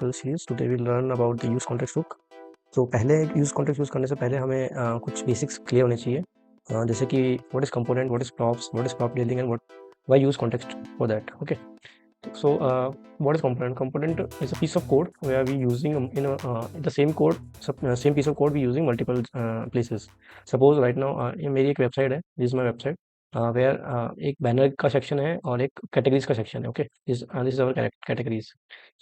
tutorial series. Today we'll learn about the use context hook. तो पहले use context use करने से पहले हमें कुछ बेसिक्स क्लियर होने चाहिए, जैसे कि what is component, what is props, what is prop dealing and why use context for that. Okay. So what is component? Component is a piece of code where we using the same code, same piece of code we using multiple places. Suppose right now ये मेरी एक website है, this is my website, where एक banner का section है और एक categories का सेक्शन है. Okay, this is our categories.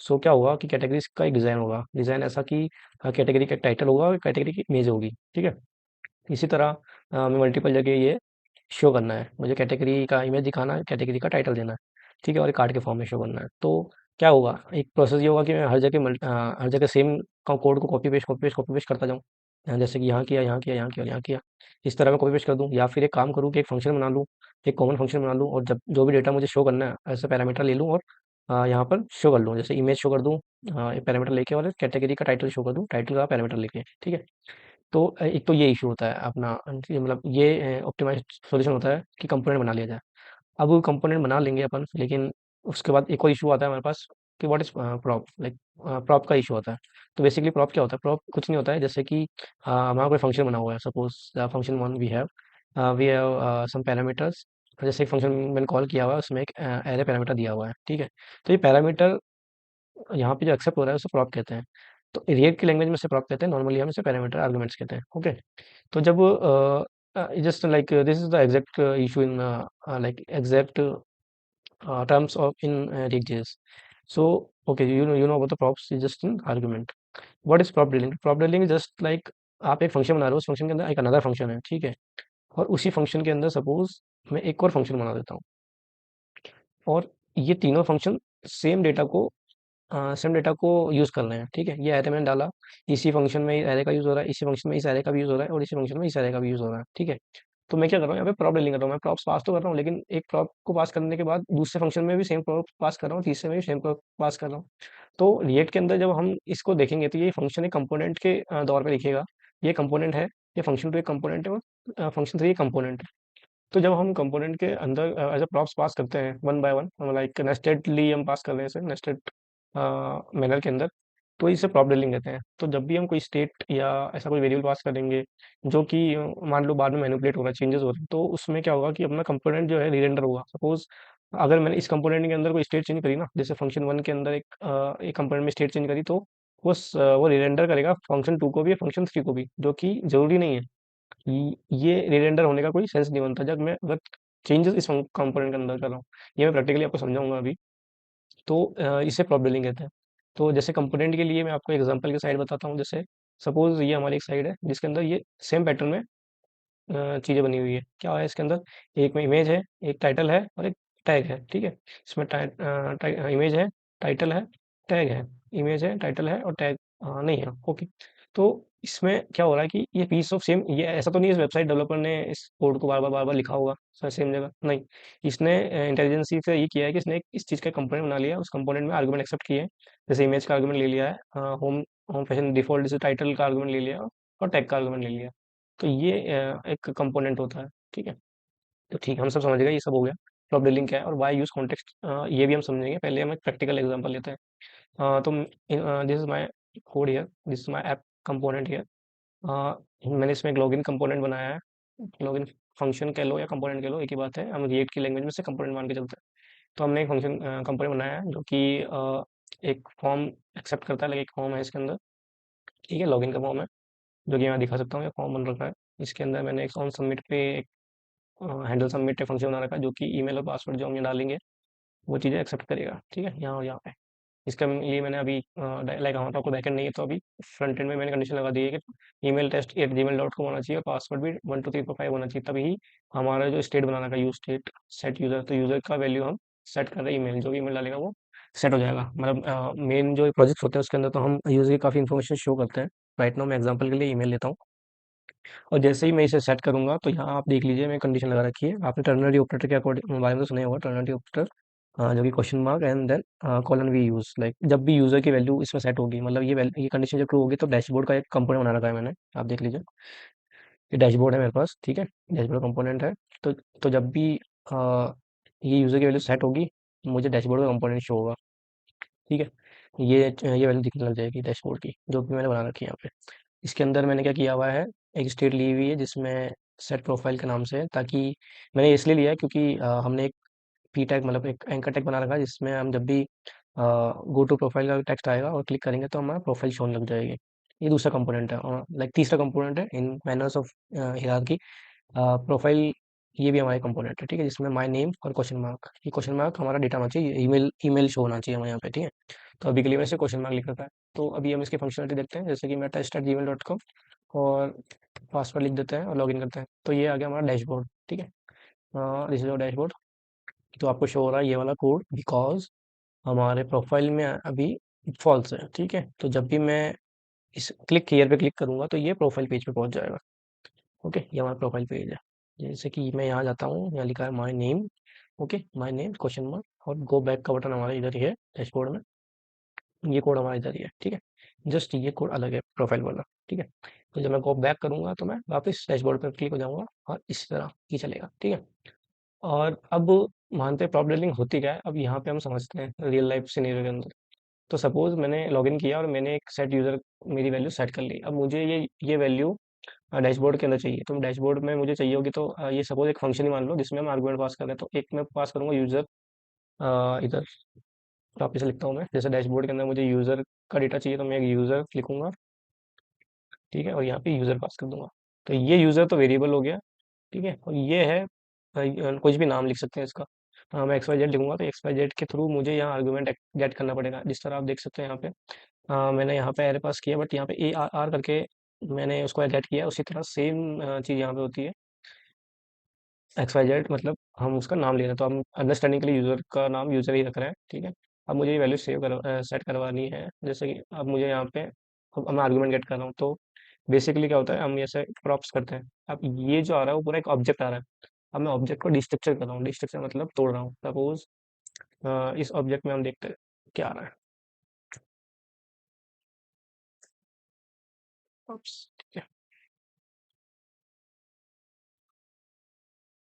So क्या होगा कि कैटेगरीज का एक डिज़ाइन होगा, डिज़ाइन ऐसा कि कैटेगरी का एक टाइटल होगा और कैटेगरी की इमेज होगी. ठीक है. इसी तरह हमें मल्टीपल जगह ये शो करना है, मुझे कैटेगरी का इमेज दिखाना है, कैटेगरी का टाइटल देना है. ठीक है, और एक कार्ड के फॉर्म में शो करना है. तो क्या होगा, एक प्रोसेस ये होगा कि मैं हर जगह सेम कोड को कॉपी पेस्ट करता जाऊँ. जैसे कि यहाँ किया, यहाँ किया, यहाँ किया, यहाँ किया. इस तरह मैं कॉपी पेस्ट कर दूँ, या फिर एक काम करूँ कि एक फंक्शन बना लूँ, एक कॉमन फंक्शन बना लूँ, और जब जो भी डेटा मुझे शो करना है ऐसा पैरामीटर ले लूँ और यहाँ पर शो कर लूँ. जैसे इमेज शो कर दूँ एक पैरामीटर लेके, और कैटेगरी का टाइटल शो कर दूँ टाइटल का पैरामीटर लेके. ठीक है. तो एक तो ये इशू होता है अपना, ये मतलब ये ऑप्टिमाइज़ सॉल्यूशन होता है कि कंपोनेंट बना लिया जाए. अब कंपोनेंट बना लेंगे अपन, लेकिन उसके बाद एक और इशू आता है हमारे पास कि what is prop, like prop का इशू आता है. तो बेसिकली प्रॉप क्या होता है? प्रॉप कुछ नहीं होता है, जैसे कि हमारा कोई फंक्शन बना हुआ है. Suppose function one we have some parameters. जैसे एक फंक्शन मैंने कॉल किया हुआ है, उसमें एक एरे पैरामीटर दिया हुआ है. ठीक है. तो ये पैरामीटर यहाँ पे जो एक्सेप्ट हो रहा है उसे प्रॉप कहते हैं. तो रिएक्ट की लैंग्वेज में से प्रॉप कहते हैं, नॉर्मली हम इसे पैरामीटर आर्गुमेंट्स कहते हैं. ओके. तो जब just like this is the exact issue in like exact terms of in React.js. So okay, you know about the props is just an argument. What is prop dealing? Prop dealing is just like आप एक function बना रहे हो, उस function के अंदर एक another function है. ठीक है. और उसी फंक्शन के अंदर सपोज मैं एक और फंक्शन बना देता हूँ, और ये तीनों फंक्शन सेम डेटा को सेम डेटा को यूज़ कर रहे हैं. ठीक है. ये एरे मैंने डाला, इसी फंक्शन में एरे का यूज़ हो रहा है, इसी फंक्शन में इस एरे का भी यूज़ हो रहा है, और इसी फंक्शन में इस एरे का भी यूज़ हो रहा है. ठीक है. तो मैं क्या कर रहा हूँ यहाँ पे, प्रॉप डीलिंग कर रहा हूँ. मैं प्रॉप्स पास तो कर रहा हूँ, लेकिन एक प्रॉप को पास करने के बाद दूसरे फंक्शन में भी सेम प्रॉप पास कर रहा हूँ, तीसरे में भी सेम प्रॉप पास कर रहा हूँ. तो रिएक्ट के अंदर जब हम इसको देखेंगे तो ये फंक्शन एक कंपोनेंट के दौर पे दिखेगा. ये कंपोनेंट है, ये फंक्शन टू एक कंपोनेंट है, और फंक्शन थ्री एक कंपोनेंट है. तो जब हम कंपोनेंट के अंदर एज अ प्रॉप्स पास करते हैं वन बाय वन, लाइक नेस्टेडली हम पास कर रहे हैं इसे नेस्टेड मैनर के अंदर, तो इसे प्रॉप डीलिंग कहते हैं. तो जब भी हम कोई स्टेट या ऐसा कोई वेरिएबल पास करेंगे जो कि मान लो बाद में मैनिपुलेट हो रहा है, चेंजेस हो रहे हैं, तो उसमें क्या होगा कि अपना कंपोनेंट जो है रीरेंडर होगा. सपोज अगर मैंने इस कंपोनेंट के अंदर कोई स्टेट चेंज करी ना, जैसे फंक्शन वन के अंदर एक कंपोनेंट में स्टेट चेंज करी, तो वो रीरेंडर करेगा फंक्शन टू को भी, फंक्शन थ्री को भी, जो कि जरूरी नहीं है. ये रीरेंडर होने का कोई सेंस नहीं बनता जब मैं अगर चेंजेस इस कंपोनेंट के अंदर कर रहा हूँ. ये मैं प्रैक्टिकली आपको समझाऊंगा अभी. तो इसे प्रॉप डीलिंग कहते हैं. तो जैसे कंपोनेंट के लिए मैं आपको एग्जांपल की साइड बताता हूँ. जैसे सपोज ये हमारी एक साइड है जिसके अंदर ये सेम पैटर्न में चीज़ें बनी हुई है. क्या है इसके अंदर, एक में इमेज है, एक टाइटल है, और एक टैग है. ठीक है. इसमें इमेज है, टाइटल है, टैग है. इमेज है, टाइटल है, और टैग नहीं है. ओके. तो इसमें क्या हो रहा है कि ये पीस ऑफ सेम, ये ऐसा तो नहीं है इस वेबसाइट डेवलपर ने इस कोड को बार बार लिखा होगा सेम जगह, नहीं. इसने इंटेलिजेंसी से ये किया है कि इसने इस चीज़ का कंपोनेंट बना लिया, उस कंपोनेंट में आर्गुमेंट एक्सेप्ट किए. जैसे इमेज का आर्गुमेंट ले लिया है, होम होम फैशन डिफॉल्ट जैसे टाइटल का आर्गुमेंट ले लिया, और टैग का आर्गुमेंट ले लिया. तो ये एक कंपोनेंट होता है. ठीक है. तो ठीक है, हम सब समझ गए, ये सब हो गया. प्रॉप डीलिंग क्या है और वाई यूज कॉन्टेक्स्ट, ये भी हम समझेंगे. पहले हम एक प्रैक्टिकल एग्जांपल लेते हैं. तो this is my code here, this is my app component here. मैंने इसमें एक लॉगिन कंपोनेंट बनाया है. लॉगिन फंक्शन कह लो या कंपोनेंट कह लो, एक ही बात है, हम रिएक्ट की लैंग्वेज में से कंपोनेंट मान के चलते हैं. तो हमने एक फंक्शन कंपोनेंट बनाया है जो कि एक फॉर्म एक्सेप्ट करता है. लाइक एक फॉर्म है इसके अंदर. ठीक है. लॉगिन का फॉर्म है, जो कि मैं दिखा सकता हूँ. ये फॉर्म बन रखा है. इसके अंदर मैंने एक ऑन सबमिट पे एक हैंडल सबमिट फंक्शन बना रखा है, जो कि ईमेल और पासवर्ड जो हम ये डालेंगे वो चीज़ें एक्सेप्ट करेगा. ठीक है. यहाँ और यहाँ पे इसका लिए मैंने अभी लाइक हमारे पास कोई बैकएंड नहीं है, तो अभी फ्रंट एंड में मैंने कंडीशन लगा दी है कि email test at gmail dot com होना चाहिए, और पासवर्ड भी 1 2 3 4 5 होना चाहिए. तभी हमारा जो स्टेट बनाना का यूज स्टेट सेट यूजर, तो यूजर का वैल्यू हम सेट कर रहे हैं. ईमेल जो भी ईमेल डालेगा वो सेट हो जाएगा. मतलब मेन जो प्रोजेक्ट्स होते हैं उसके अंदर तो हम यूजर की काफ़ी इन्फॉर्मेशन शो करते हैं. राइट नाउ मैं एग्जांपल के लिए ईमेल लेता हूँ, और जैसे ही मैं इसे सेट करूँगा तो यहाँ आप देख लीजिए, मैं कंडीशन लगा रखी है. आपने टर्नरी ऑपरेटर के अकॉर्डिंग बारे में तो सुना ही होगा. टर्नरी ऑपरेटर जो कि question mark and then colon we use, like जब भी यूज़र की वैल्यू इसमें सेट होगी, मतलब ये कंडीशन जब ट्रू होगी, तो डैशबोर्ड का एक कंपोनेंट बना रखा है मैंने. आप देख लीजिए, ये डैशबोर्ड है मेरे पास. ठीक है. डैशबोर्ड कंपोनेंट है. तो जब भी ये यूज़र की वैल्यू सेट होगी, मुझे डैशबोर्ड का कंपोनेंट शो होगा. ठीक है. ये वैल्यू दिखने लग जाएगी डैशबोर्ड की, जो भी मैंने बना रखी है यहाँ पे। इसके अंदर मैंने क्या किया हुआ है, एक स्टेट ली हुई है जिसमें सेट प्रोफाइल के नाम से है, ताकि मैंने इसलिए लिया है क्योंकि हमने एक पी टैग मतलब एक एंकर टैग बना रखा है, जिसमें हम जब भी गो टू प्रोफाइल का टेक्स्ट आएगा और क्लिक करेंगे तो हमारा प्रोफाइल शोन लग जाएगी। ये दूसरा कंपोनेंट है, और लाइक तीसरा कंपोनेंट है इन मैनर्स ऑफ हिरार्की प्रोफाइल। ये भी हमारे कंपोनेंट है, ठीक है, जिसमें माय नेम और क्वेश्चन मार्क। ये क्वेश्चन मार्क हमारा डेटा होना चाहिए, ईमेल ईमेल शो होना चाहिए हमें यहाँ पे, ठीक है। तो अभी के लिए वैसे क्वेश्चन मार्क लिख रखा है। तो अभी हम इसकी फंक्शनलिटी देखते हैं, जैसे कि मैं test@gmail.com और पासवर्ड लिख देते हैं और लॉगिन करते हैं। तो ये आ गया हमारा डैशबोर्ड, ठीक है। This is your dashboard. तो आपको शो हो रहा है ये वाला कोड, बिकॉज हमारे प्रोफाइल में अभी फॉल्स है, ठीक है। तो जब भी मैं इस क्लिक हियर पे क्लिक करूंगा तो ये प्रोफाइल पेज पे पहुंच जाएगा। ओके, ये हमारा प्रोफाइल पेज है। जैसे कि मैं यहाँ जाता हूँ, यहाँ लिखा है my name. Okay, my name question mark और गो बैक का बटन हमारा इधर ही है डैशबोर्ड में। ये कोड हमारा इधर ही है, ठीक है। जस्ट ये कोड अलग है प्रोफाइल वाला, ठीक है। तो जब मैं गो बैक करूंगा तो मैं वापस डैशबोर्ड पर क्लिक हो जाऊंगा और इस तरह ही चलेगा, ठीक है। और अब मानते हैं प्रॉप डीलिंग होती क्या है, अब यहाँ पे हम समझते हैं रियल लाइफ सिनेरियो के अंदर। तो सपोज मैंने लॉगिन किया और मैंने एक सेट यूजर मेरी वैल्यू सेट कर ली। अब मुझे ये वैल्यू डैशबोर्ड के अंदर चाहिए। तो डैशबोर्ड में मुझे चाहिए होगी, तो ये सपोज एक फंक्शन ही मान लो जिसमें हम आर्गुमेंट पास कर रहे हैं। तो एक मैं पास करूंगा यूजर, इधर वापस से लिखता हूँ मैं, जैसे डैशबोर्ड के अंदर मुझे यूजर का डेटा चाहिए तो मैं एक यूजर लिखूंगा, ठीक है, और यहाँ पे यूजर पास कर दूंगा। तो ये यूजर तो वेरिएबल हो गया, ठीक है। और ये है कुछ भी नाम लिख सकते हैं इसका। मैं एक्स वाई जेड लिखूंगा तो एक्स वाई जेड के थ्रू मुझे यहाँ आर्गुमेंट गेट करना पड़ेगा, जिस तरह आप देख सकते हैं यहाँ पे। मैंने यहाँ पे एरे पास किया, बट यहाँ पे ए आर आर करके मैंने उसको गेट किया। उसी तरह सेम चीज़ यहाँ पे होती है, एक्स वाई जेड मतलब हम उसका नाम ले रहे हैं, तो हम अंडरस्टैंडिंग के लिए यूज़र का नाम यूज़र ही रख रहे हैं, ठीक है। अब मुझे ये वैल्यू सेट करवानी है, जैसे कि अब मुझे यहाँ पे अब मैं आर्गुमेंट गेट कर रहा हूँ। तो बेसिकली क्या होता है, हम ऐसे प्रॉप्स करते हैं। अब ये जो आ रहा है वो पूरा एक ऑब्जेक्ट आ रहा है। अब मैं ऑब्जेक्ट को डिस्ट्रक्चर कर रहा हूँ, डिस्ट्रक्चर मतलब तोड़ रहा हूँ। सपोज इस ऑब्जेक्ट में हम देखते हैं क्या आ रहा है। Oops, ठीक है,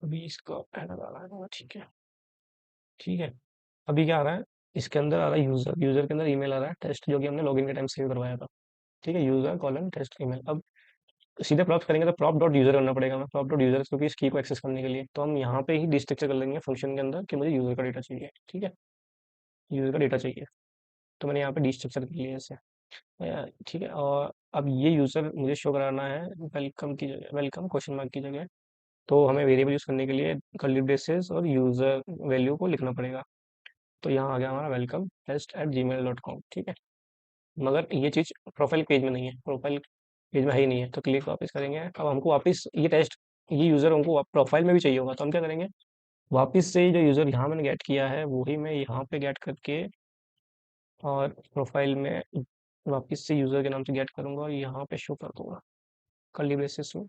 अभी इसका एरर आ रहा है, ठीक है, ठीक है। अभी क्या आ रहा है, इसके अंदर आ रहा है यूजर, यूजर के अंदर ईमेल आ रहा है टेस्ट, जो कि हमने लॉगिन के टाइम सेव करवाया था, ठीक है, यूजर कॉलन टेस्ट ईमेल। अब सीधे प्रॉप्ट करेंगे तो प्रॉप डॉट यूजर करना पड़ेगा हमें, प्रॉप डॉट यूजर, क्योंकि इस की को एक्सेस करने के लिए। तो हम यहाँ पे ही डिस्ट्रक्चर कर लेंगे फंक्शन के अंदर कि मुझे यूजर का डेटा चाहिए, ठीक है, यूजर का डेटा चाहिए। तो मैंने यहाँ पे डिस्ट्रक्चर कर लिया ऐसे, ठीक है। और अब ये यूजर मुझे शो कराना है वेलकम की जगह, वेलकम क्वेश्चन मार्क की जगह। तो हमें वेरिएबल यूज करने के लिए कर्ली ब्रेसेस और यूजर वैल्यू को लिखना पड़ेगा। तो यहाँ आ गया हमारा वेलकम test@gmail.com, ठीक है। मगर ये चीज़ प्रोफाइल पेज में नहीं है, प्रोफाइल पेज में है ही नहीं है। तो क्लिक वापस करेंगे, अब हमको वापस ये टेस्ट, ये यूज़र हमको प्रोफाइल में भी चाहिए होगा। तो हम क्या करेंगे, वापस से जो यूज़र यहाँ मैंने गेट किया है वही मैं यहाँ पे गेट करके और प्रोफाइल में वापस से यूज़र के नाम से गेट करूँगा और यहाँ पे शो कर दूंगा कर्ली ब्रेसेस में,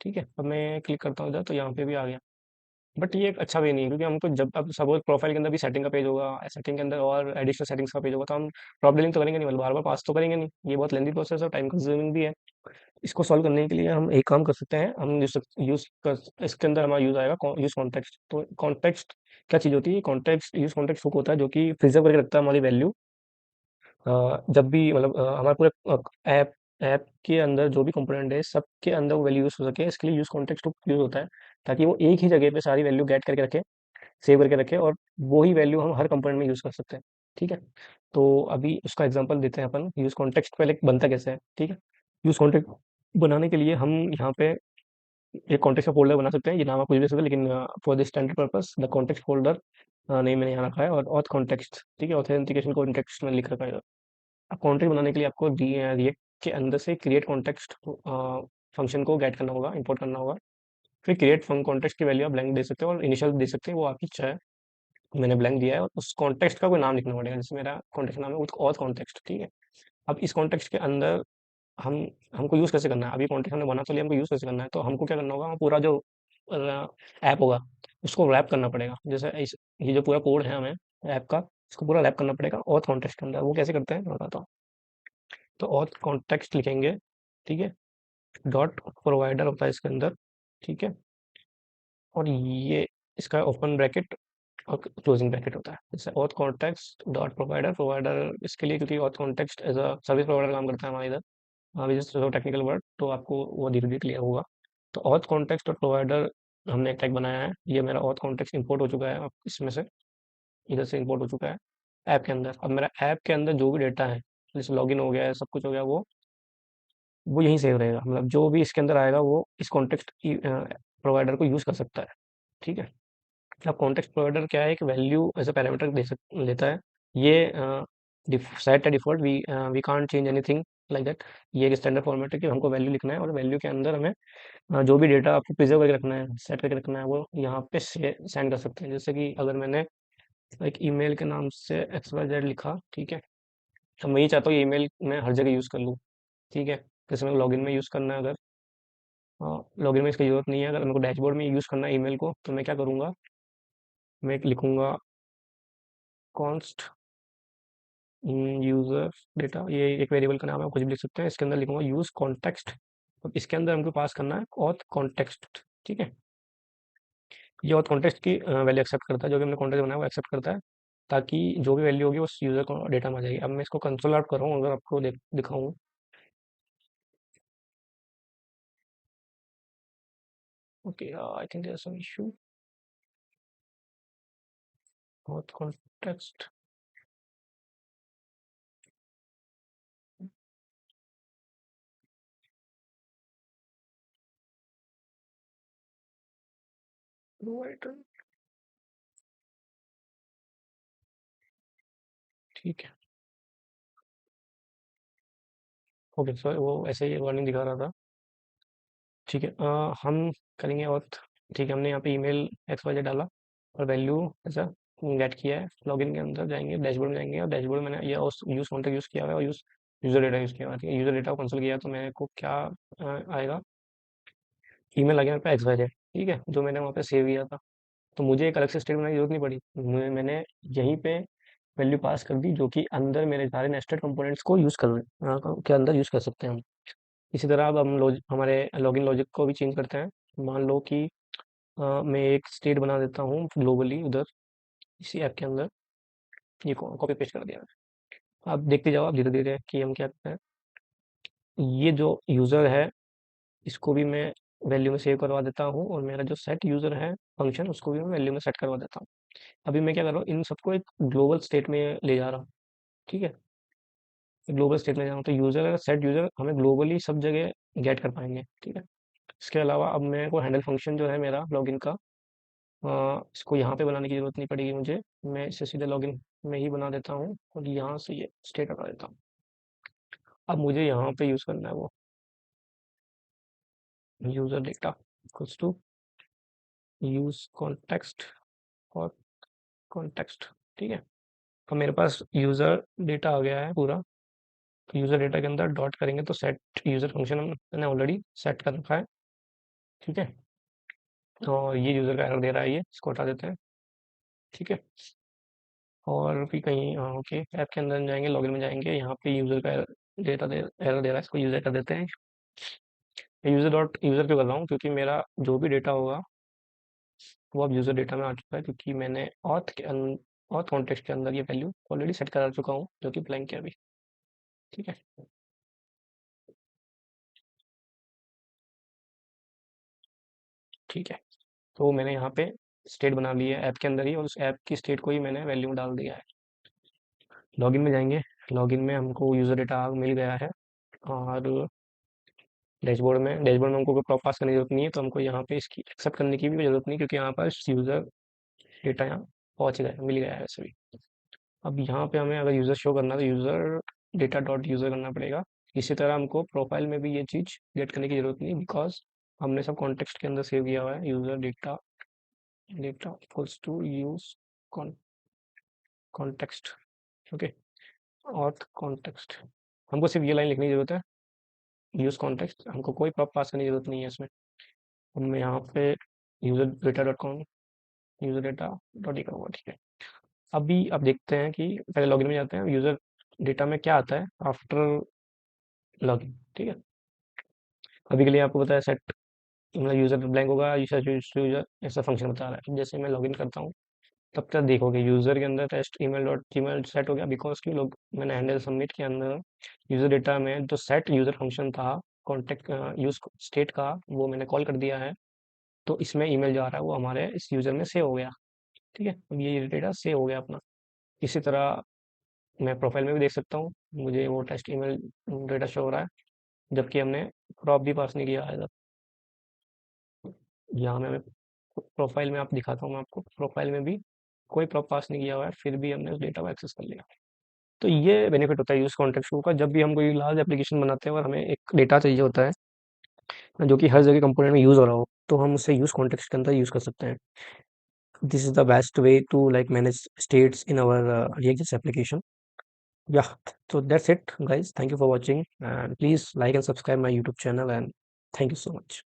ठीक है। अब मैं क्लिक करता हूँ इधर तो यहाँ पे भी आ गया। बट ये एक अच्छा वे नहीं है, क्योंकि हमको जब अब सपोज प्रोफाइल के अंदर भी सेटिंग का पेज होगा, सेटिंग के अंदर और एडिशनल सेटिंग्स का पेज होगा, तो हम प्रॉप डीलिंग तो करेंगे नहीं, मतलब बार बार पास तो करेंगे नहीं। ये बहुत लेंदी प्रोसेस और टाइम कंज्यूमिंग भी है। इसको सॉल्व करने के लिए हम एक काम कर सकते हैं, हम यूज कर इसके अंदर हमारा यूज आएगा यूज कॉन्टेक्स्ट। तो कॉन्टेक्स्ट क्या चीज़ होती है, कॉन्टेक्स्ट यूज कॉन्टेक्स्ट हुक होता है, जो कि प्रिजर्व करके रखता है हमारी वैल्यू। जब भी मतलब हमारे पूरे ऐप ऐप के अंदर जो भी कंपोनेंट है सबके अंदर वो वैल्यू यूज हो सके, इसके लिए यूज कॉन्टेक्स्ट हुक यूज होता है, ताकि वो एक ही जगह पे सारी वैल्यू गेट करके रखे, सेव करके रखें, और वो ही वैल्यू हम हर कंपोनेंट में यूज़ कर सकते हैं, ठीक है। तो अभी उसका एग्जांपल देते हैं अपन, यूज़ कॉन्टेक्स्ट पहले बनता कैसे है, ठीक है। यूज़ कॉन्टेक्स्ट बनाने के लिए हम यहाँ पे एक कॉन्टेक्स्ट का फोल्डर बना सकते हैं, ये नाम आप कुछ भी दे सकते हैं, लेकिन for this standard purpose the context folder name मैंने यहाँ रखा है, और ऑथ कॉन्टेक्स्ट, ठीक है, ऑथेंटिकेशन कॉन्टेक्स्ट में लिख रखा है। अब कॉन्टेक्स्ट बनाने के लिए आपको रिएक्ट के अंदर से क्रिएट कॉन्टेक्स्ट फंक्शन को गेट करना होगा, इंपोर्ट करना होगा। फिर क्रिएट कॉन्टेक्स्ट की वैल्यू आप ब्लैंक दे सकते हो और इनिशियल दे सकते हैं, वो आपकी इच्छा है। मैंने ब्लैंक दिया है और उस कॉन्टेक्स्ट का कोई नाम लिखना पड़ेगा, जैसे मेरा कॉन्टेक्स्ट नाम है ऑथ कॉन्टेक्स्ट, ठीक है। अब इस कॉन्टेक्स्ट के अंदर हम हमको यूज़ कैसे करना है, अभी कॉन्टेक्स्ट हमने बना तो लिया, हमको यूज़ कैसे करना है। तो हमको क्या करना होगा, हम पूरा जो ऐप होगा उसको रैप करना पड़ेगा। जैसे ये जो पूरा कोड है हमें ऐप का, इसको पूरा रैप करना पड़ेगा ऑथ कॉन्टेक्स्ट के अंदर। वो कैसे करते हैं मैं बताता हूँ। तो ऑथ कॉन्टेक्स्ट लिखेंगे, ठीक है, डॉट प्रोवाइडर होता है इसके अंदर, ठीक है। और ये इसका ओपन ब्रैकेट और क्लोजिंग ब्रैकेट होता है। जैसे auth context dot provider, provider इसके लिए, क्योंकि auth context as a service provider काम करता है हमारे इधर। अभी जैसे टेक्निकल वर्ड तो आपको वो धीरे धीरे क्लियर होगा। तो ऑथ कॉन्टेक्स्ट और प्रोवाइडर हमने एक टैग बनाया है। ये मेरा ऑथ कॉन्टेक्स्ट इंपोर्ट हो चुका है, अब इसमें से इधर से इंपोर्ट हो चुका है ऐप के अंदर। अब मेरा ऐप के अंदर जो भी डेटा है, जैसे लॉगिन हो गया है, सब कुछ हो गया, वो यहीं सेव रहेगा। मतलब जो भी इसके अंदर आएगा वो इस कॉन्टेक्स्ट प्रोवाइडर को यूज़ कर सकता है। ठीक है। अब कॉन्टेक्स्ट प्रोवाइडर क्या है कि वैल्यू एज अ पैरामीटर लेता है। ये सेट है default, we can't change anything like that. ये एक स्टैंडर्ड फॉर्मेट है कि हमको वैल्यू लिखना है और वैल्यू के अंदर हमें जो भी डेटा आपको प्रिजर्व करके रखना है, सेट करके रखना है, वो यहाँ पे सेंड कर सकते हैं। जैसे कि अगर मैंने एक ईमेल के नाम से XYZ लिखा, ठीक है, तो मैं ये चाहता हूँ ये ईमेल मैं हर जगह यूज़ कर लूँ। ठीक है। जैसे मेरे को लॉगिन में यूज़ करना है, अगर लॉगिन में इसकी ज़रूरत नहीं है, अगर मेरे को डैशबोर्ड में यूज़ करना है ईमेल को, तो मैं क्या करूँगा, मैं एक लिखूँगा कॉन्स्ट यूज़र डेटा, ये एक वेरिएबल का नाम है, आप कुछ भी लिख सकते हैं। इसके अंदर लिखूँगा यूज़ कॉन्टेक्स्ट। अब इसके अंदर हमको पास करना है ऑथ कॉन्टेक्स्ट। ठीक है। ये ऑथ कॉन्टेक्स्ट की वैल्यू एक्सेप्ट करता है, जो भी हमने कॉन्टेक्स्ट बनाया वो एक्सेप्ट करता है, ताकि जो भी वैल्यू होगी उस यूज़र को डेटा में आ जाएगी। अब मैं इसको कंसोल आउट कर रहा हूँ, अगर आपको दिखाऊँ। Okay, I think there some issue. Auth context provider. ठीक है। ओके, सर वो ऐसे ही वार्निंग दिखा रहा था। ठीक है, हम करेंगे ऑथ। ठीक है, हमने यहाँ पे ईमेल XYZ डाला और वैल्यू ऐसा गेट किया है। लॉगिन के अंदर जाएंगे, डैशबोर्ड में जाएंगे, और डैशबोर्ड में मैंने ये यूज़ कॉन्टेक्ट यूज़ किया हुआ है और यूज़र डेटा यूज़ किया हुआ है। ठीक है, यूज़र डेटा को कंसोल किया तो मेरे को क्या आएगा, ईमेल आ गया मेरे पे XYZ। ठीक है, जो मैंने वहाँ पे सेव किया था। तो मुझे एक अलग से स्टेट बनाने की जरूरत नहीं पड़ी, मैंने यहीं पे वैल्यू पास कर दी, जो कि अंदर मेरे सारे नेस्टेड कंपोनेंट्स को यूज़ कर के अंदर यूज़ कर सकते हैं हम। इसी तरह अब हम हमारे लॉगिन लॉजिक को भी चेंज करते हैं। मान लो कि मैं एक स्टेट बना देता हूँ ग्लोबली उधर, इसी ऐप के अंदर। ये कॉपी पेस्ट कर दिया मैंने। आप देखते जाओ आप धीरे धीरे कि हम क्या करते हैं। ये जो यूज़र है, इसको भी मैं वैल्यू में सेव करवा देता हूँ, और मेरा जो सेट यूज़र है फंक्शन, उसको भी मैं वैल्यू में सेट करवा देता हूँ। अभी मैं क्या कर रहा हूँ, इन सबको एक ग्लोबल स्टेट में ले जा रहा हूँ। ठीक है, ग्लोबल स्टेट में जा रहा हूँ, तो यूज़र अगर सेट यूज़र हमें ग्लोबली सब जगह गेट कर पाएंगे। ठीक है। इसके अलावा अब मेरे को हैंडल फंक्शन जो है मेरा लॉगिन का, इसको यहाँ पे बनाने की ज़रूरत नहीं पड़ेगी मुझे। मैं इसे सीधे लॉगिन में ही बना देता हूँ और यहाँ से ये स्टेट हटा देता हूँ। अब मुझे यहाँ पे यूज़ करना है वो user data equals to use context और कॉन्टेक्स्ट। ठीक है। अब मेरे पास यूज़र डेटा आ गया है पूरा। तो यूज़र डेटा के अंदर डॉट करेंगे तो सेट यूज़र फंक्शन मैंने ऑलरेडी सेट कर रखा है। ठीक है। और ये यूज़र का एरर दे रहा है, ये इसको हटा देते हैं। ठीक है। और भी कहीं, ओके, ऐप के अंदर जाएंगे, लॉगिन में जाएंगे, यहाँ पे यूज़र का डेटा दे एरर दे रहा है, इसको यूज़र कर देते हैं। यूज़र डॉट यूज़र क्यों कर रहा हूँ, क्योंकि मेरा जो भी डेटा होगा वो अब यूज़र डेटा में आ चुका है, क्योंकि मैंने ऑथ कॉन्टेक्स्ट के अंदर ये वैल्यू ऑलरेडी सेट करा चुका हूँ, जो कि ब्लैंक है अभी। ठीक है। ठीक है। तो मैंने यहाँ पे स्टेट बना ली है ऐप के अंदर ही, और उस ऐप की स्टेट को ही मैंने वैल्यू में डाल दिया है। लॉगिन में जाएंगे, लॉगिन में हमको यूज़र डेटा मिल गया है। और डैशबोर्ड में हमको कोई प्रॉप पास करने की जरूरत नहीं है, तो हमको यहाँ पे इसकी एक्सेप्ट करने की भी जरूरत नहीं, क्योंकि यहाँ पर यूज़र डेटा यहाँ पहुँच गया है, मिल गया है वैसे भी। अब यहाँ पे हमें अगर यूज़र शो करना है तो यूज़र डेटा डॉट यूज़र करना पड़ेगा। इसी तरह हमको प्रोफाइल में भी ये चीज़ गेट करने की जरूरत नहीं, बिकॉज हमने सब कॉन्टेक्स्ट के अंदर सेव किया हुआ है। User data data equals to use context. Okay, auth context. हमको सिर्फ ये लाइन लिखने की जरूरत है, यूज कॉन्टेक्स्ट। हमको कोई प्रॉप पास करने की जरूरत नहीं है इसमें। अब मैं यहाँ पे user data dot com, user data dot E करूँगा। ठीक है। अभी अब देखते हैं कि पहले लॉगिन में जाते हैं, यूज़र डेटा में क्या आता है आफ्टर लॉगिन। ठीक है। अभी के लिए आपको पता है सेट, मतलब यूज़र ब्लैंक होगा, यूज़र यूज़र ऐसा फंक्शन बता रहा है। अब जैसे मैं लॉगिन करता हूँ, तब तक देखोगे यूज़र के अंदर test email dot Gmail set हो गया, बिकॉज कि लोग मैंने हैंडल सबमिट के अंदर यूज़र डेटा में जो सेट यूज़र फंक्शन था कॉन्टेक्ट यूज स्टेट का, वो मैंने कॉल कर दिया है। तो इसमें ईमेल जा रहा है वो हमारे इस यूज़र में सेव हो गया। ठीक है, अब ये डेटा सेव हो गया अपना। इसी तरह मैं प्रोफाइल में भी देख सकता हूँ, मुझे वो टेस्ट ईमेल डेटा शो हो रहा है, जबकि हमने प्रॉप भी पास नहीं किया है। यहाँ मैं प्रोफाइल में आप दिखाता हूँ, मैं आपको प्रोफाइल में भी कोई प्रॉप पास नहीं किया हुआ है, फिर भी हमने उस डेटा को एक्सेस कर लिया। तो ये बेनिफिट होता है यूज़ कॉन्टेक्स्ट टू का, जब भी हम कोई लार्ज एप्लीकेशन बनाते हैं और हमें एक डेटा चाहिए होता है जो कि हर जगह कंपोनेंट में यूज़ हो रहा हो, तो हम उसे यूज़ कॉन्टेक्स्ट के अंदर यूज़ कर सकते हैं। This is the best way to like manage states in our React.js application. Yeah, so that's it, guys. Thank you for watching, and please like and subscribe my YouTube channel. And thank you so much.